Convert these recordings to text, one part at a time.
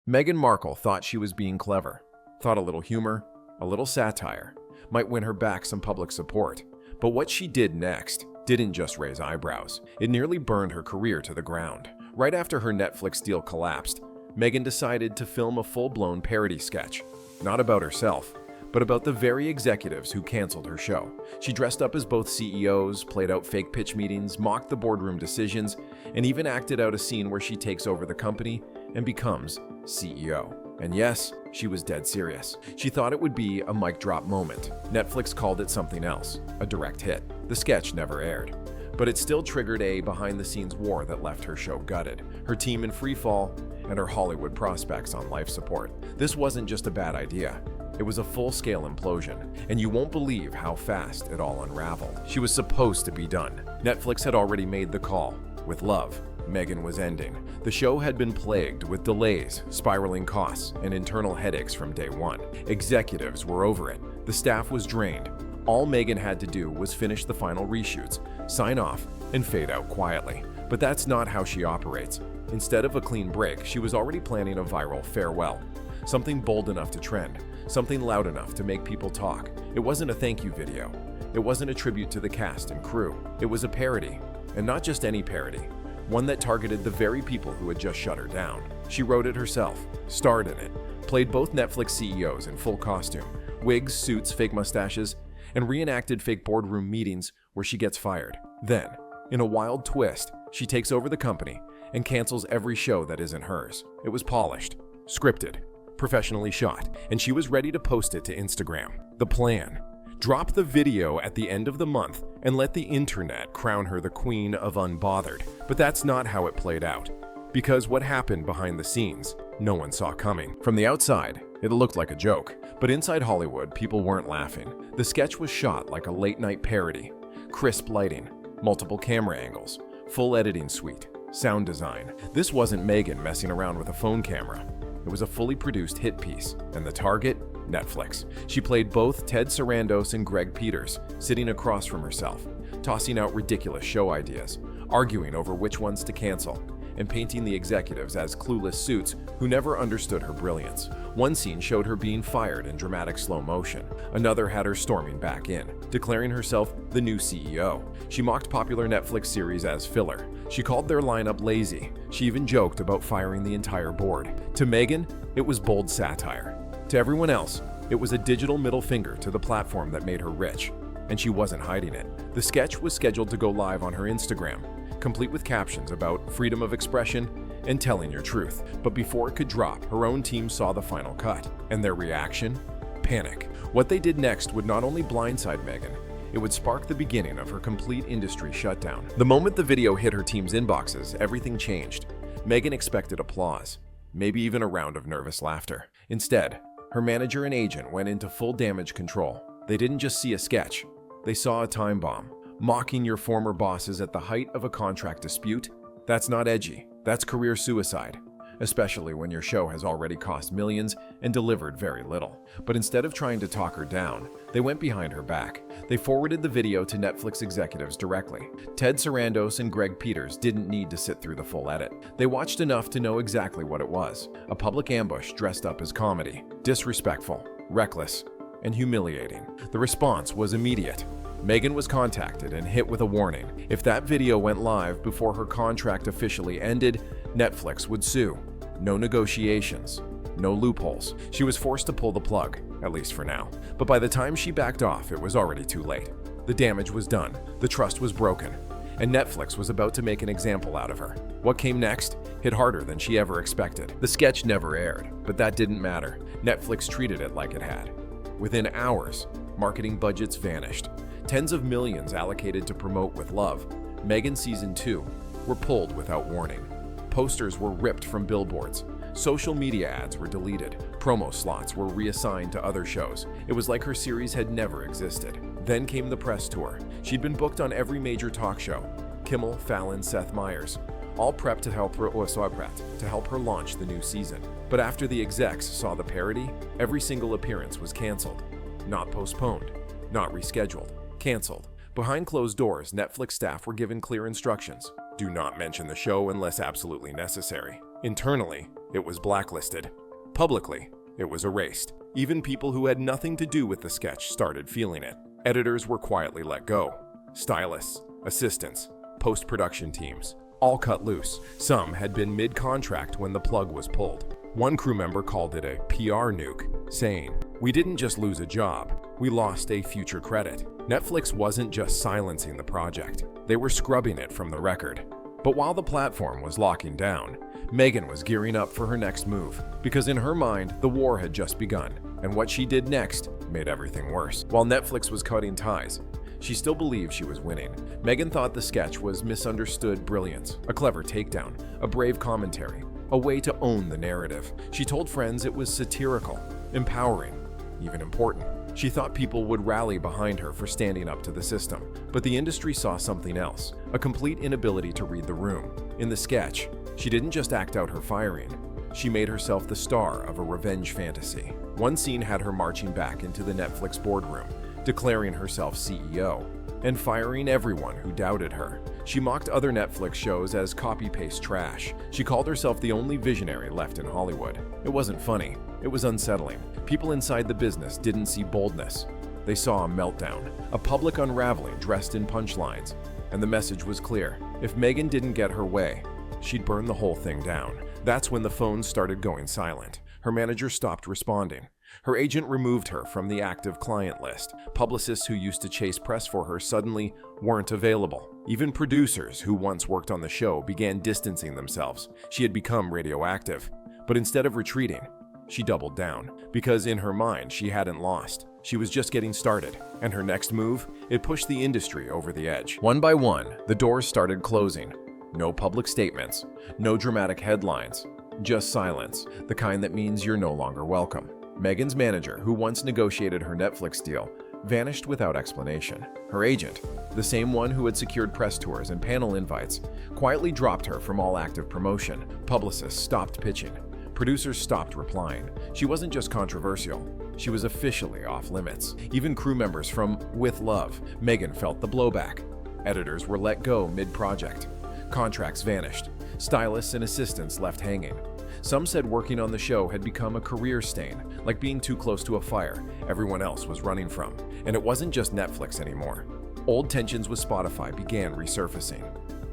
Meghan Markle thought she was being clever, thought a little humor, a little satire, might win her back some public support. But what she did next didn't just raise eyebrows. It nearly burned her career to the ground. Right after her Netflix deal collapsed, Meghan decided to film a full-blown parody sketch, not about herself, but about the very executives who canceled her show. She dressed up as both CEOs, played out fake pitch meetings, mocked the boardroom decisions, and even acted out a scene where she takes over the company and becomes CEO. And yes, she was dead serious. She thought it would be a mic drop moment. Netflix called it something else, a direct hit. The sketch never aired, but it still triggered a behind-the-scenes war that left her show gutted, her team in free fall, and her Hollywood prospects on life support. This wasn't just a bad idea. It was a full-scale implosion, and you won't believe how fast it all unraveled. She was supposed to be done. Netflix had already made the call. With love, Meghan was ending. The show had been plagued with delays, spiraling costs, and internal headaches from day one. Executives were over it. The staff was drained. All Meghan had to do was finish the final reshoots, sign off, and fade out quietly. But that's not how she operates. Instead of a clean break, she was already planning a viral farewell. Something bold enough to trend, something loud enough to make people talk. It wasn't a thank you video. It wasn't a tribute to the cast and crew. It was a parody, and not just any parody. One that targeted the very people who had just shut her down. She wrote it herself, starred in it, played both Netflix CEOs in full costume, wigs, suits, fake mustaches, and reenacted fake boardroom meetings where she gets fired. Then, in a wild twist, she takes over the company and cancels every show that isn't hers. It was polished, scripted, professionally shot, and she was ready to post it to Instagram. The plan: drop the video at the end of the month and let the internet crown her the queen of unbothered. But that's not how it played out, because what happened behind the scenes, no one saw coming. From the outside, it looked like a joke, but inside Hollywood, people weren't laughing. The sketch was shot like a late-night parody. Crisp lighting, multiple camera angles, full editing suite, sound design. This wasn't Meghan messing around with a phone camera. It was a fully produced hit piece, and the target? Netflix. She played both Ted Sarandos and Greg Peters, sitting across from herself, tossing out ridiculous show ideas, arguing over which ones to cancel, and painting the executives as clueless suits who never understood her brilliance. One scene showed her being fired in dramatic slow motion. Another had her storming back in, declaring herself the new CEO. She mocked popular Netflix series as filler. She called their lineup lazy. She even joked about firing the entire board. To Meghan, it was bold satire. To everyone else, it was a digital middle finger to the platform that made her rich, and she wasn't hiding it. The sketch was scheduled to go live on her Instagram, complete with captions about freedom of expression and telling your truth. But before it could drop, her own team saw the final cut, and their reaction? Panic. What they did next would not only blindside Meghan, it would spark the beginning of her complete industry shutdown. The moment the video hit her team's inboxes, everything changed. Meghan expected applause, maybe even a round of nervous laughter. Instead, her manager and agent went into full damage control. They didn't just see a sketch, they saw a time bomb. Mocking your former bosses at the height of a contract dispute? That's not edgy, that's career suicide, especially when your show has already cost millions and delivered very little. But instead of trying to talk her down, they went behind her back. They forwarded the video to Netflix executives directly. Ted Sarandos and Greg Peters didn't need to sit through the full edit. They watched enough to know exactly what it was: a public ambush dressed up as comedy, disrespectful, reckless, and humiliating. The response was immediate. Meghan was contacted and hit with a warning. If that video went live before her contract officially ended, Netflix would sue. No negotiations, no loopholes. She was forced to pull the plug, at least for now. But by the time she backed off, it was already too late. The damage was done, the trust was broken, and Netflix was about to make an example out of her. What came next hit harder than she ever expected. The sketch never aired, but that didn't matter. Netflix treated it like it had. Within hours, marketing budgets vanished. Tens of millions allocated to promote with love. Meghan Season 2 were pulled without warning. Posters were ripped from billboards. Social media ads were deleted. Promo slots were reassigned to other shows. It was like her series had never existed. Then came the press tour. She'd been booked on every major talk show: Kimmel, Fallon, Seth Meyers, all prepped to help her launch the new season. But after the execs saw the parody, every single appearance was canceled. Not postponed, not rescheduled, canceled. Behind closed doors, Netflix staff were given clear instructions: do not mention the show unless absolutely necessary. Internally, it was blacklisted. Publicly, it was erased. Even people who had nothing to do with the sketch started feeling it. Editors were quietly let go. Stylists, assistants, post-production teams, all cut loose. Some had been mid-contract when the plug was pulled. One crew member called it a PR nuke, saying, "We didn't just lose a job, we lost a future credit." Netflix wasn't just silencing the project, they were scrubbing it from the record. But while the platform was locking down, Meghan was gearing up for her next move, because in her mind, the war had just begun, and what she did next made everything worse. While Netflix was cutting ties, she still believed she was winning. Meghan thought the sketch was misunderstood brilliance, a clever takedown, a brave commentary, a way to own the narrative. She told friends it was satirical, empowering, even important. She thought people would rally behind her for standing up to the system, but the industry saw something else, a complete inability to read the room. In the sketch, she didn't just act out her firing, she made herself the star of a revenge fantasy. One scene had her marching back into the Netflix boardroom, declaring herself CEO, and firing everyone who doubted her. She mocked other Netflix shows as copy-paste trash. She called herself the only visionary left in Hollywood. It wasn't funny, it was unsettling. People inside the business didn't see boldness. They saw a meltdown, a public unraveling dressed in punchlines. And the message was clear. If Meghan didn't get her way, she'd burn the whole thing down. That's when the phones started going silent. Her manager stopped responding. Her agent removed her from the active client list. Publicists who used to chase press for her suddenly weren't available. Even producers who once worked on the show began distancing themselves. She had become radioactive. But instead of retreating, she doubled down. Because in her mind, she hadn't lost. She was just getting started. And her next move, it pushed the industry over the edge. One by one, the doors started closing. No public statements, no dramatic headlines, just silence, the kind that means you're no longer welcome. Meghan's manager, who once negotiated her Netflix deal, vanished without explanation. Her agent, the same one who had secured press tours and panel invites, quietly dropped her from all active promotion. Publicists stopped pitching. Producers stopped replying. She wasn't just controversial, she was officially off limits. Even crew members from With Love, Meghan felt the blowback. Editors were let go mid-project. Contracts vanished. Stylists and assistants left hanging. Some said working on the show had become a career stain, like being too close to a fire everyone else was running from. And it wasn't just Netflix anymore. Old tensions with Spotify began resurfacing.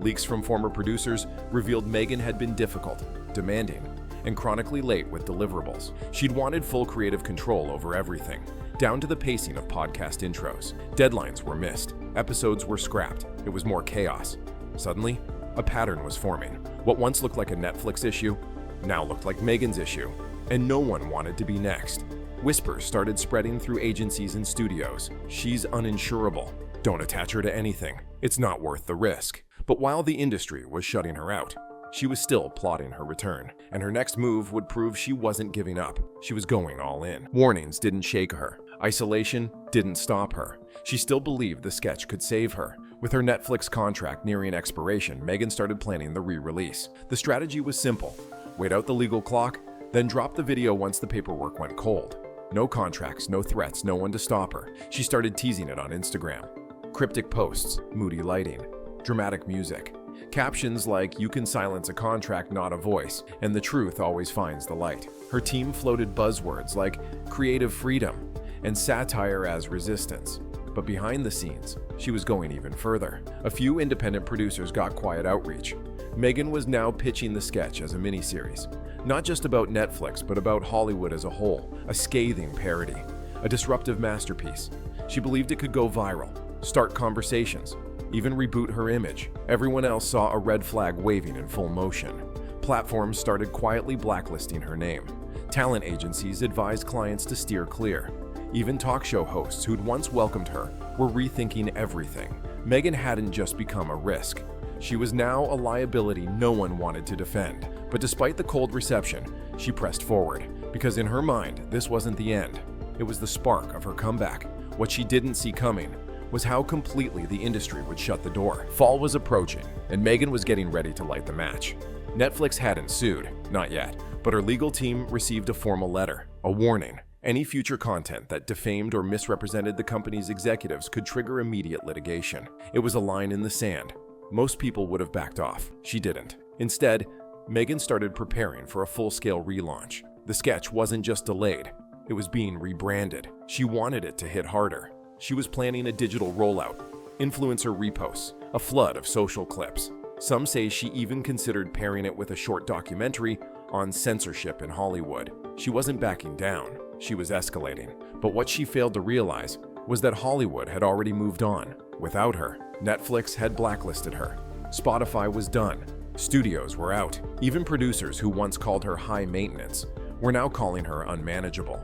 Leaks from former producers revealed Meghan had been difficult, demanding, and chronically late with deliverables. She'd wanted full creative control over everything, down to the pacing of podcast intros. Deadlines were missed. Episodes were scrapped. It was more chaos. Suddenly, a pattern was forming. What once looked like a Netflix issue now looked like Meghan's issue, and no one wanted to be next. Whispers started spreading through agencies and studios. She's uninsurable. Don't attach her to anything. It's not worth the risk. But while the industry was shutting her out, she was still plotting her return, and her next move would prove she wasn't giving up. She was going all in. Warnings didn't shake her. Isolation didn't stop her. She still believed the sketch could save her. With her Netflix contract nearing expiration, Meghan started planning the re-release. The strategy was simple. Wait out the legal clock, then drop the video once the paperwork went cold. No contracts, no threats, no one to stop her. She started teasing it on Instagram. Cryptic posts, moody lighting, dramatic music. Captions like, "You can silence a contract, not a voice," and "The truth always finds the light." Her team floated buzzwords like creative freedom and satire as resistance. But behind the scenes, she was going even further. A few independent producers got quiet outreach. Meghan was now pitching the sketch as a miniseries, not just about Netflix, but about Hollywood as a whole, a scathing parody, a disruptive masterpiece. She believed it could go viral, start conversations, even reboot her image. Everyone else saw a red flag waving in full motion. Platforms started quietly blacklisting her name. Talent agencies advised clients to steer clear. Even talk show hosts who'd once welcomed her were rethinking everything. Meghan hadn't just become a risk. She was now a liability no one wanted to defend. But despite the cold reception, she pressed forward, because in her mind, this wasn't the end. It was the spark of her comeback. What she didn't see coming was how completely the industry would shut the door. Fall was approaching, and Meghan was getting ready to light the match. Netflix hadn't sued, not yet, but her legal team received a formal letter, a warning. Any future content that defamed or misrepresented the company's executives could trigger immediate litigation. It was a line in the sand. Most people would have backed off. She didn't. Instead, Meghan started preparing for a full-scale relaunch. The sketch wasn't just delayed, it was being rebranded. She wanted it to hit harder. She was planning a digital rollout, influencer reposts, a flood of social clips. Some say she even considered pairing it with a short documentary on censorship in Hollywood. She wasn't backing down, she was escalating. But what she failed to realize was that Hollywood had already moved on without her. Netflix had blacklisted her. Spotify was done. Studios were out. Even producers who once called her high maintenance were now calling her unmanageable.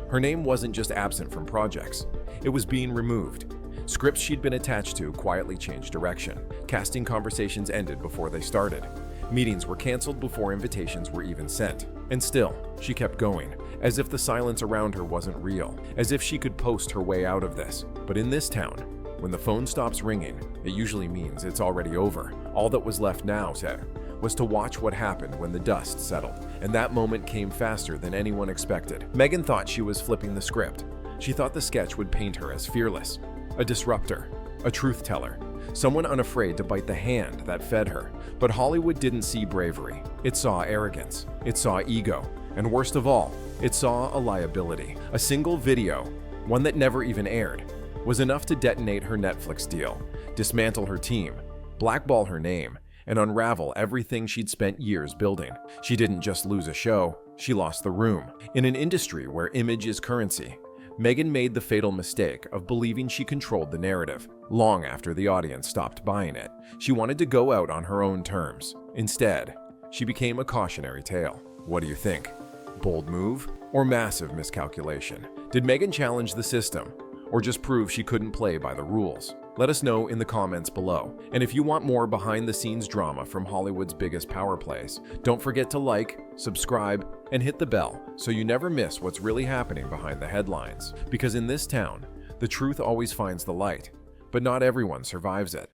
Her name wasn't just absent from projects, it was being removed. Scripts she'd been attached to quietly changed direction. Casting conversations ended before they started. Meetings were canceled before invitations were even sent. And still, she kept going, as if the silence around her wasn't real, as if she could post her way out of this. But in this town, when the phone stops ringing, it usually means it's already over. All that was left now, was to watch what happened when the dust settled, and that moment came faster than anyone expected. Meghan thought she was flipping the script. She thought the sketch would paint her as fearless, a disruptor, a truth teller, someone unafraid to bite the hand that fed her. But Hollywood didn't see bravery. It saw arrogance. It saw ego. And worst of all, it saw a liability. A single video, one that never even aired, was enough to detonate her Netflix deal, dismantle her team, blackball her name, and unravel everything she'd spent years building. She didn't just lose a show, she lost the room. In an industry where image is currency, Meghan made the fatal mistake of believing she controlled the narrative. Long after the audience stopped buying it, she wanted to go out on her own terms. Instead, she became a cautionary tale. What do you think? Bold move or massive miscalculation? Did Meghan challenge the system or just prove she couldn't play by the rules? Let us know in the comments below. And if you want more behind-the-scenes drama from Hollywood's biggest power plays, don't forget to like, subscribe, and hit the bell so you never miss what's really happening behind the headlines. Because in this town, the truth always finds the light, but not everyone survives it.